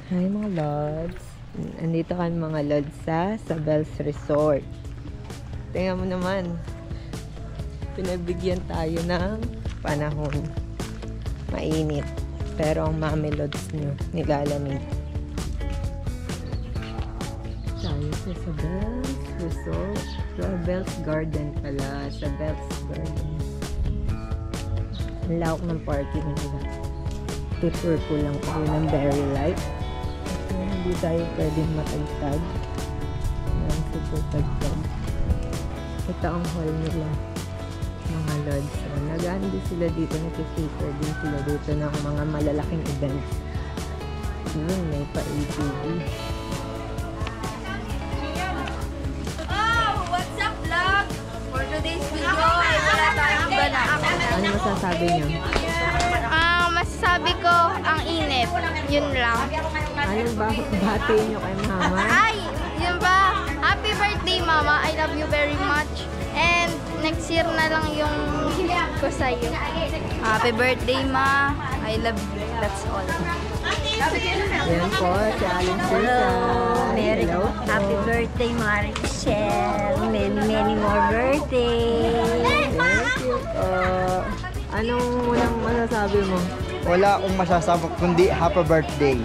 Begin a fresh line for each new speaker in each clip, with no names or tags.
Hi mga lods. Andito kami mga lods sa Sabels Resort. Tingnan mo naman. Pinagbigyan tayo ng panahon. Mainit. Pero ang mami lods nyo, nilalamig. Tayo sa Sabels Resort. Sabels Garden pala. Sabels Garden. Ang lawak ng parking nila. Tutur ko lang tayo ng very light. Kasi hindi tayo pwedeng matagtag. Ayan, super tagtag. Ito ang hall nila. Mga lods. So, nagaan din sila dito. Nag-cater din sila dito ng mga malalaking events. Yun, may pa-ATV.
Oh, what's up vlog? For today's video, wala tayong ganap.
Ano masasabi niyo?
Masasabi ko, ang init. Yun lang.
Anong bati niyo kay mama?
Ay, yun ba? Happy birthday, mama. I love you very much. And next year na lang yung ko sa'yo. Happy birthday, ma. I love you. That's all.
Yan po, si Aling Susan. Hello po.
Happy birthday, Marichelle. Many more birthdays.
Thank you po. Anong unang masasabi mo?
Wala akong masasabi kundi happy birthday.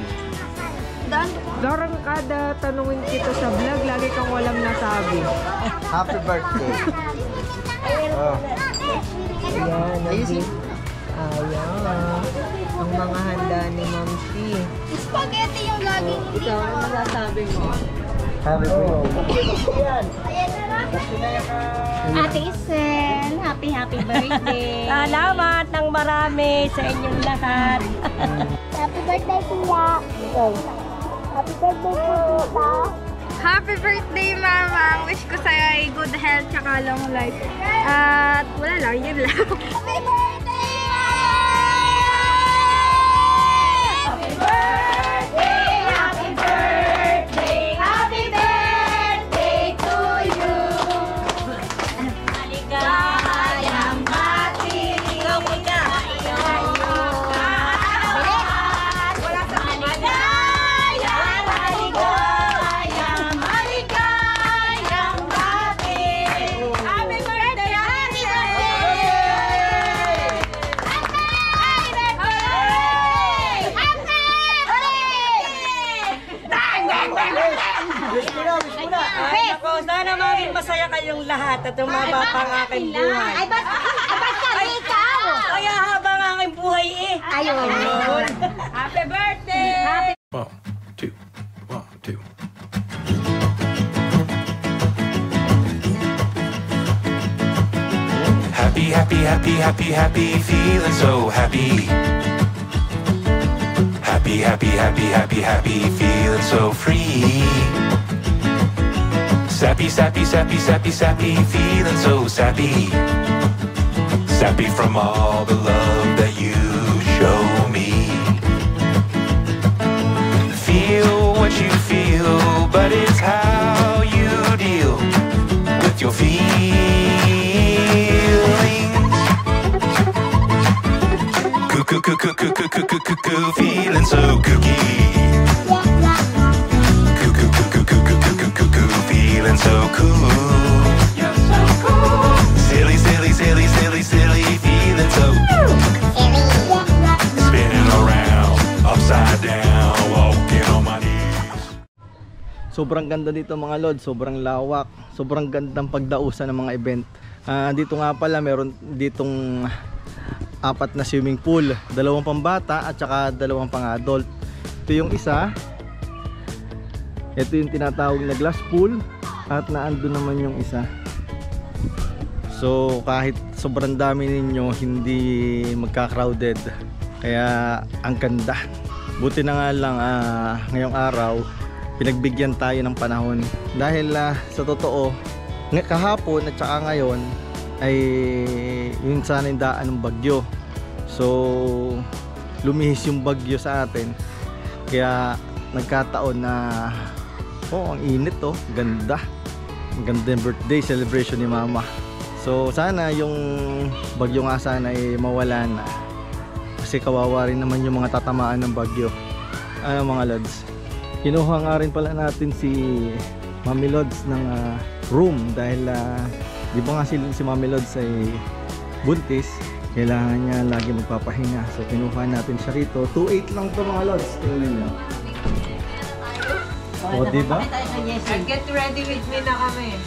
Darang kada tanungin kita sa vlog, lagi kang walang nasabi.
Happy birthday. Oh.
Ayan, nandito. Ayan. Ang mga handa ni Ma'am C.
Spaghetti yung laging
Ikaw, ano masasabi mo?
Happy birthday.
Ate Isen, happy birthday.
Salamat ng marami sa inyong lahat.
Happy birthday, Tia. Happy birthday po, Tita. Happy birthday, Mama. Wish ko sa'yo ay good health tsaka long life. At wala lang, yun lang. Happy birthday, Happy birthday! Happy birthday! Happy birthday to you! Maligayang bati! Ikaw muna!
Sana maging masaya kayong lahat at umaba pa ang aking buhay.
Ay, ba't ikaw?
Kaya haba ang aking buhay eh.
Ayun.
Happy birthday!
1, 2, 1, 2. Happy, happy, happy, happy, happy, feeling so happy. Happy, happy, happy, happy, happy, feeling so free. Sappy, sappy, sappy, sappy, sappy, feeling so sappy. Sappy from all the love that you show me. Feel what you feel, but it's how you deal with your feelings. Cuckoo, cuckoo, cuckoo, cuckoo, cuckoo, feeling so kooky. Cuckoo, cuckoo, cuckoo, cuckoo, cuckoo, feeling so cool. You're so cool. Silly, silly, silly, silly, silly, feeling so spinning around, upside down, walking on my knees.
Sobrang ganda dito mga lord, sobrang lawak, sobrang gandang pagdausan ng mga event. Dito nga pala meron ditong 4 na swimming pool, 2 pambata at saka 2 pang-adult. Ito yung isa. Ito yung tinatawag na glass pool at naandun naman yung isa. So kahit sobrang dami ninyo, hindi magka-crowded. Kaya ang ganda. Buti na nga lang ngayong araw pinagbigyan tayo ng panahon. Dahil sa totoo, kahapon at saka ngayon ay yun sana yung daan ng bagyo. So lumihis yung bagyo sa atin. Kaya nagkataon na ang init ganda. Ang ganda yung birthday celebration ni mama. So sana yung bagyo nga sana ay mawala na. Kasi kawawa rin naman yung mga tatamaan ng bagyo. mga lods, kinuha nga rin pala natin si Mami Lods ng room dahil di ba nga si Mami Lods ay buntis, kailangan niya lagi magpapahinga, so kinuha natin siya rito. 2.8 lang to mga lods, tingnan niyo. O diba?
Get ready with me na kami.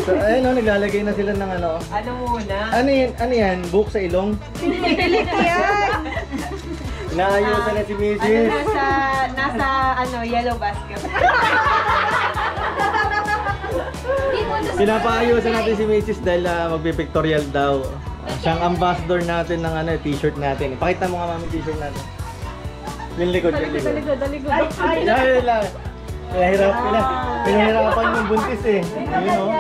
So ayun o, naglalagay na sila ng ano.
Ano muna?
Ano yan? Buhok sa ilong? Inaayusan na si Mrs.
Nasa yellow basket.
Pinapaayusan natin si Mrs. dahil magpipictorial daw. Siyang ambassador natin ng t-shirt natin. Ipakita mo nga mami t-shirt natin. Yung likod, yung likod. Ay, lang. Pinahirapan yung buntis eh. Yun o.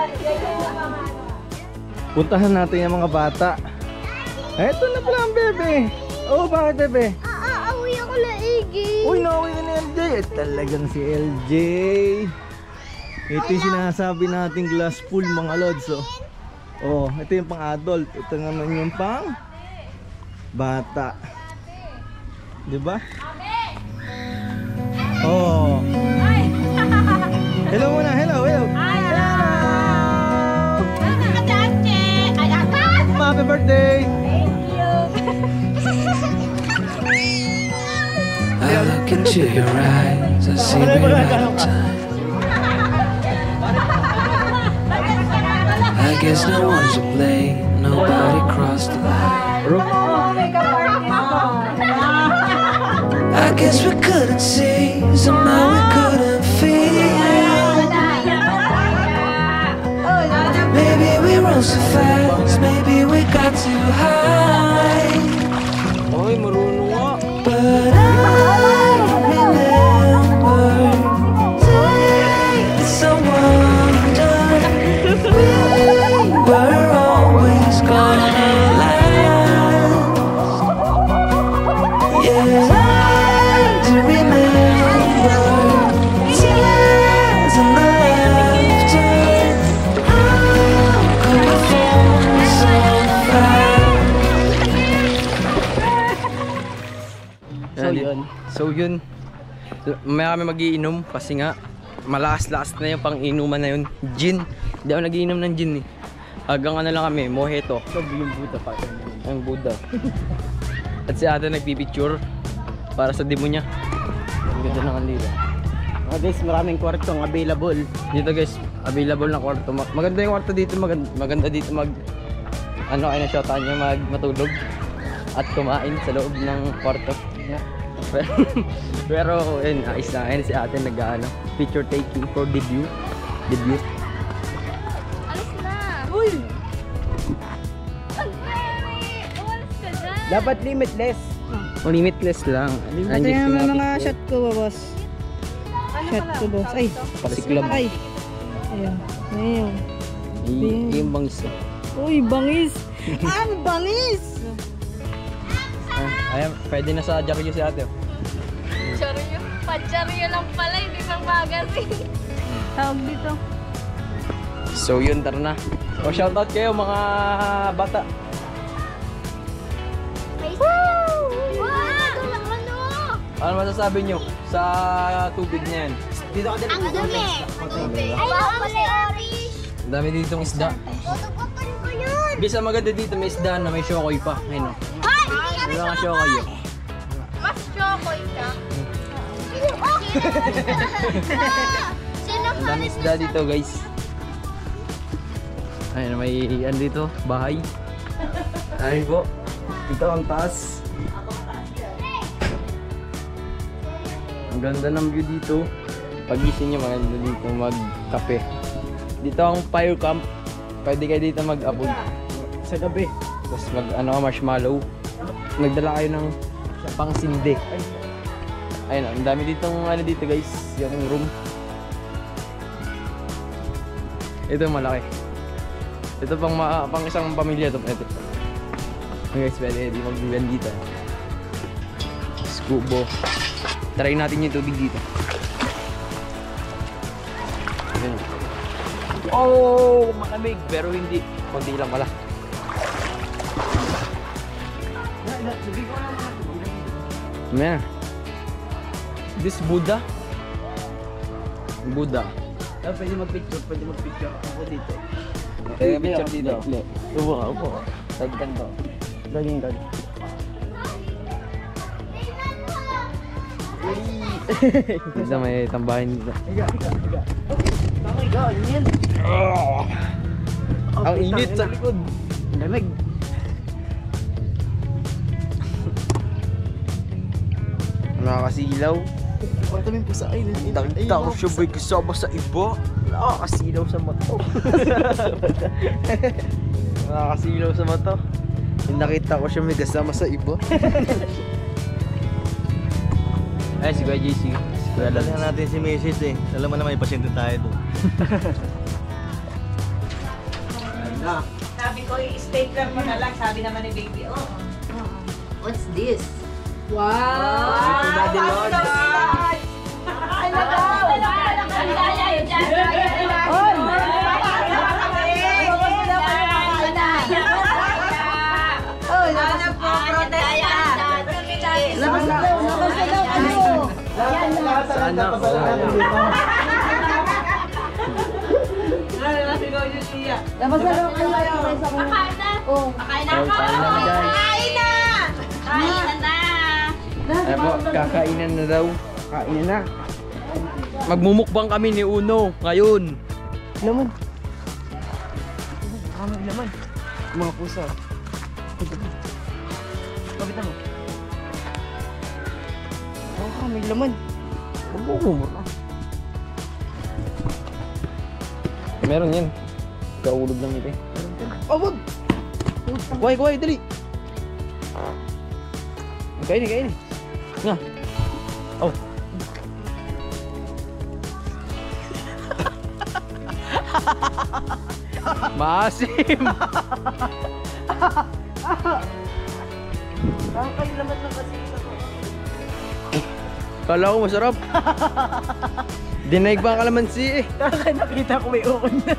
Puntahan natin yung mga bata. Eto na pala ang bebe. Oh, bakit bebe?
Aaway ako na Iggy.
Uy, nauwi ka ni LJ. Talagang si LJ. Ito yung sinasabi nating glass pool mga lods. Oh, ito yung pang adult. Ito naman yung pang bata. Diba? Oh. Hello muna, hello. Happy birthday!
I look into your eyes, I see we're out of time. I guess no one's to blame, nobody crossed the line. I guess we couldn't see, somehow we couldn't feel. Maybe we rose so fast, maybe we got too high.
Oy, marunong nga.
But I remember days so wonder we were always gonna last. Yeah, I do remember tears and the laughter. How could we fall so fast?
So yun, mamaya kami magiinom kasi nga malakas-lakas na yung pang-inuman na yun. Gin, hindi ako nagiinom ng gin eh. Hanggang ano lang kami, mojito.
Yung Buddha pa.
Ang Buddha. At si ate nagpipicture para sa demo niya. Ang ganda ng kandila.
Guys, maraming kwartong available.
Dito guys, available na kwarto. Maganda yung kwarto dito, maganda dito ano kayo na shotan nyo, matulog at kumain sa loob ng kwarto. Pero ayun, ayos na. Ayun si ate picture taking for debut.
Alis na. Uy! Umalis ka dyan.
Dapat limitless.
Limitless lang.
Ito yung mga shot ko, boss. Shot ko, boss. Ay,
Pasiklab.
ay. Ayan. Ayan.
Yung bangis.
Uy, bangis. Ang bangis!
Ayan, pwede na sa Jaryo si ate.
Charyo. Pacharyo lang pala, hindi pang magazine. Tawag dito.
So yun, tara na. O shoutout kayo mga bata.
Wow! Ano?
Ano masasabi nyo sa tubig na yan?
Ang dumi. Ay, pala orange.
Ang dami ditong isda.
Tutugutin ko yun.
Bisa maganda dito, may isda na may shokoy pa. Ayun o.
Ay!
May mga shokoy o.
Mas chokoy ka. Sino
Ang dami isda dito guys. Ayun, may dito, bahay. Ayun po. Ito ang taas. Ang ganda ng view dito. Pagising nyo maganda dito magkape. Dito ang fire camp. Pwede kayo dito mag-abog
Sa gabi.
tapos marshmallow. Nagdala kayo ng pangsindi. Ayun, ang dami ditong dito guys, yung room. Ito malaki. Ito pang isang pamilya to. Ito. Guys, pwede mag-event dito. Scubo. Try natin yung tubig dito. Ayun. Oh, malamig pero hindi. Konti lang pala. Ayan. This Buddha. Buddha.
Pwede mag-picture ako dito.
Pwede picture dito.
Upo. Tagdan to. Laging gan.
Dito may tambahin dito.
Higa. Yan.
Ang init sa likod.
Lamig.
Nakakasilaw.
Pagtamin po sa island.
Nakita ko siya ba'y kasama sa iba. Nakakasilaw sa mata. Nakakasilaw sa mata. Nakita ko siya may kasama sa iba. Ay, si Kuya JC. Si Kuya
Dali
Lance.
natin si Mrs. eh. Alam mo naman may pasyente tayo doon.
Sabi ko, i-stapler mo na lang. Sabi naman ni baby, oh.
What's this?
Daddy Lodge.
Sana po. Ay po, kakainan na daw.
Kainin na.
Magmumukbang kami ni Uno ngayon.
Laman. Laman. Mga pusa. Pagkita mo. May laman.
Magmumumur na. Meron yan. Kaulog lang ito eh.
Wag!
Kuhay, dali! Kainin. Nga. Oh. Maasim!
Nakakailaman lang kasi ito.
Kala ko masarap. Dinaig pa ang kalamansi eh.
Nakita ko may uon na.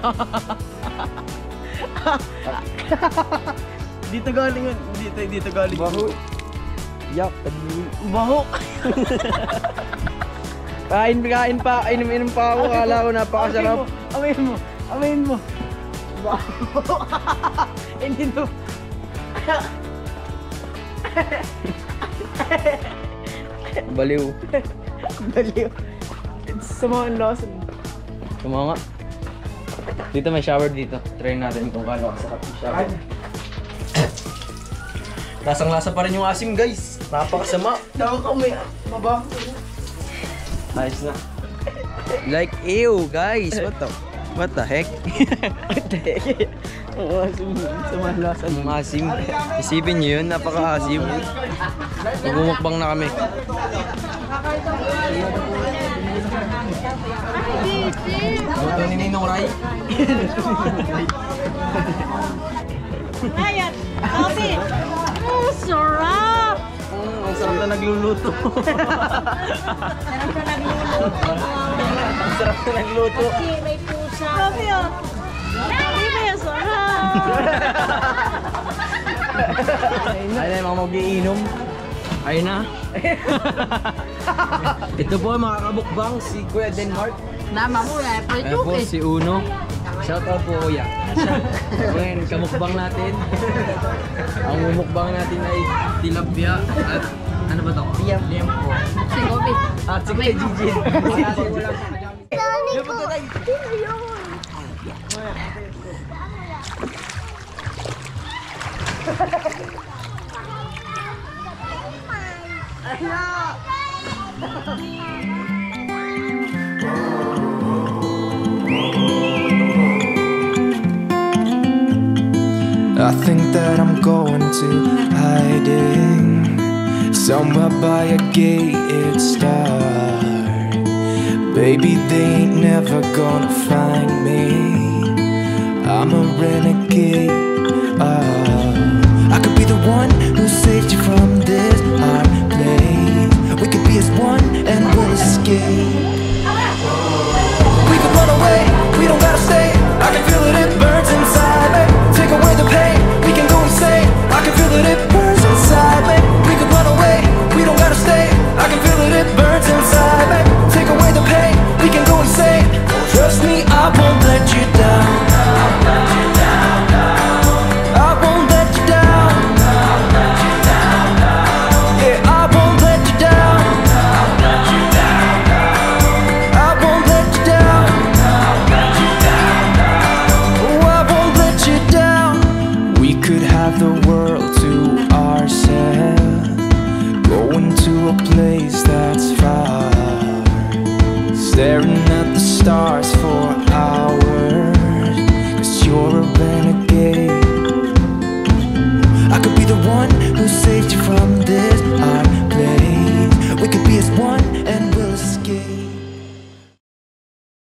Dito galing yun. Dito galing.
Baho. Yak.
Baho.
Kain pa. Inom pa ako. Kala ko napakasarap.
Amayin mo. Baho. Hindi to.
Baliw.
Sa mga lost.
Kumanga. Dito may shower dito. Try natin kung kano kasarap yung shower. Lasang-lasa pa rin yung asim guys. Napakasama.
Nakakami. Mabaho.
Ayos na. Like ew guys. What the heck?
Sa mga lost.
Ang asim. Isipin nyo yun. Napaka-asim. Magmumukbang na kami. Luto ni Ninong Ray.
Ayan, Bobby. Sarap!
Ang sarap na nagluluto. Ang sarap na nagluto.
May pusa. Bobby, oh. Hindi ba yung sarap?
Ayun na yung mga mag-iinom. Ayun na. Ito po mga kabukbang, si Kuya Denmark.
Nama mo eh.
Ayan po si Uno. Shout out po kuya. Ngayon, kamukbang natin. Ang mumukbang natin ay tilapia at ano ba to? Liam po.
Si Gobi.
At si Kuya Gigi.
I think that I'm going to hiding somewhere by a gated star. Baby, they ain't never gonna find me. I'm a renegade. I could be the one who saved you from this hard place. We could be as one and we'll escape. We could run away, we don't gotta stay. I can feel it, it burns inside me. Take away the pain, we can go insane. I can feel it, it burns inside me. We could run away, we don't gotta stay. I can feel it, it burns inside. we can go insane. Trust me, I won't let you down. I won't let you down. Yeah, I won't let you down. I won't let you down. Oh, I won't let you down. We could have the world to ourselves, going to a place that's far, staring at the stars for hours. 'Cause you're a